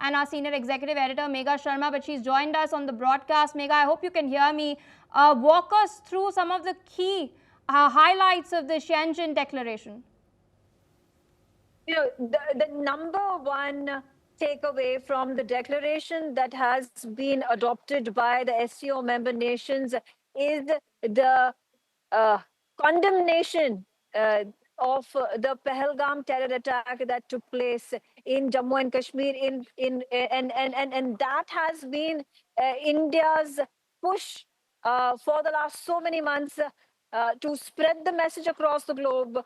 and our senior executive editor, Megha Sharma, but she's joined us on the broadcast. Megha, I hope you can hear me. Walk us through some of the key highlights of the Tianjin Declaration. The number one takeaway from the declaration that has been adopted by the SCO member nations is the condemnation of the Pahalgam terror attack that took place in Jammu and Kashmir, and that has been India's push for the last so many months to spread the message across the globe,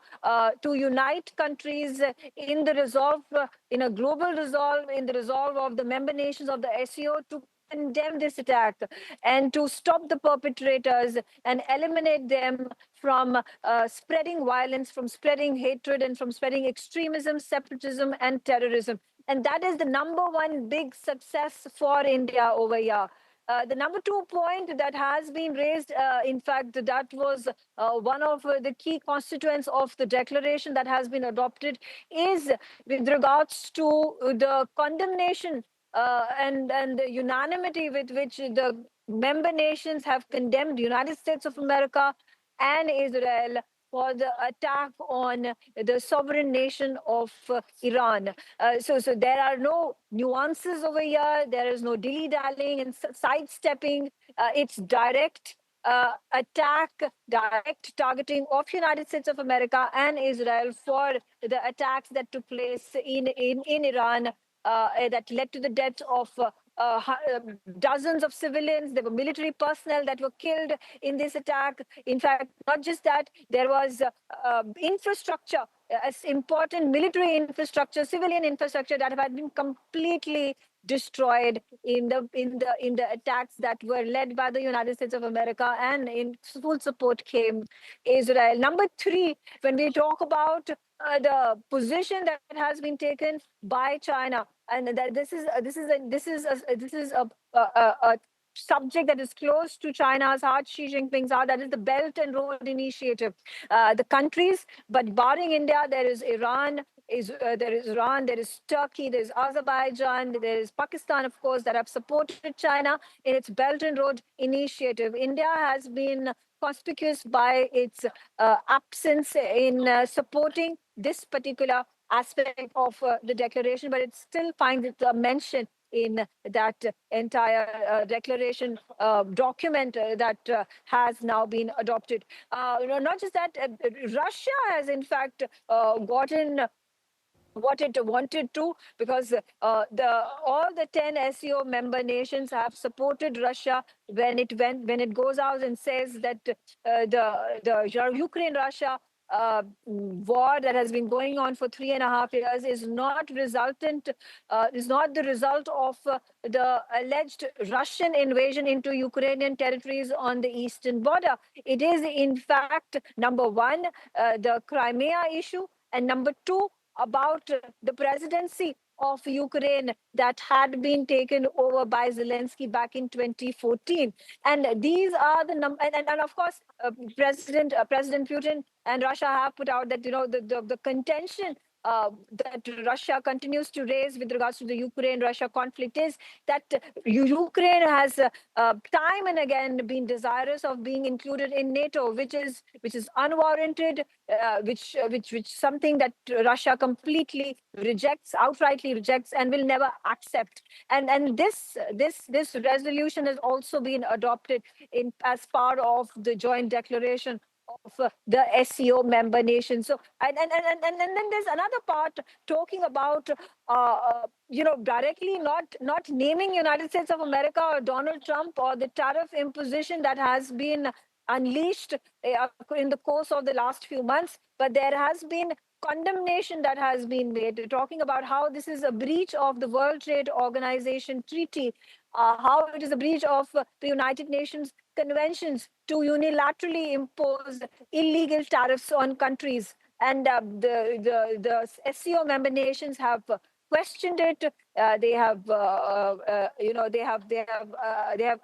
to unite countries in the resolve, in a global resolve, in the resolve of the member nations of the SCO to condemn this attack and to stop the perpetrators and eliminate them from spreading violence, from spreading hatred, and from spreading extremism, separatism, and terrorism. And that is the number one big success for India over here. The number 2 point that has been raised, in fact, that was one of the key constituents of the declaration that has been adopted, is with regards to the condemnation and the unanimity with which the member nations have condemned the United States of America and Israel for the attack on the sovereign nation of Iran. So there are no nuances over here. There is no dilly-dallying and sidestepping. It's direct attack, direct targeting of United States of America and Israel for the attacks that took place in Iran that led to the death of dozens of civilians. There were military personnel that were killed in this attack. In fact, not just that, there was infrastructure, important military infrastructure, civilian infrastructure that had been completely destroyed in the attacks that were led by the United States of America, and in full support came Israel. Number 3, when we talk about the position that has been taken by China, and that this is a subject that is close to China's heart, Xi Jinping's heart. That is the Belt and Road Initiative. The countries, but barring India, there is Iran, there is Turkey, there is Azerbaijan, there is Pakistan, of course, that have supported China in its Belt and Road Initiative. India has been conspicuous by its absence in supporting this particular aspect of the declaration, but it still finds its mention in that entire declaration document that has now been adopted. Not just that, Russia has in fact gotten what it wanted to, because all the 10 SCO member nations have supported Russia when it goes out and says that the Ukraine-Russia war that has been going on for 3.5 years is not the result of the alleged Russian invasion into Ukrainian territories on the eastern border. It is, in fact, number 1, the Crimea issue, and number 2, about the presidency of Ukraine that had been taken over by Zelensky back in 2014. And these are the and of course, President Putin and Russia have put out that the contention that Russia continues to raise with regards to the Ukraine-Russia conflict is that Ukraine has time and again been desirous of being included in NATO, which is unwarranted, which something that Russia completely rejects, outrightly rejects, and will never accept. And this resolution has also been adopted as part of the joint declaration of the SCO member nations. So and then there's another part talking about directly not naming United States of America or Donald Trump or the tariff imposition that has been unleashed in the course of the last few months, but there has been condemnation that has been made, talking about how this is a breach of the World Trade Organization treaty, how it is a breach of the United Nations conventions to unilaterally impose illegal tariffs on countries. And the SCO member nations have questioned it. They have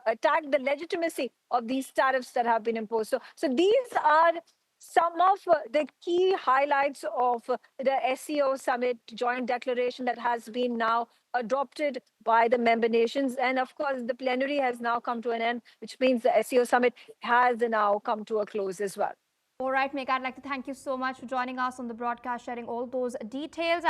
attacked the legitimacy of these tariffs that have been imposed. So these are some of the key highlights of the SCO summit joint declaration that has been now adopted by the member nations. And of course, the plenary has now come to an end, which means the SCO summit has now come to a close as well. All right, Megha, I'd like to thank you so much for joining us on the broadcast, sharing all those details.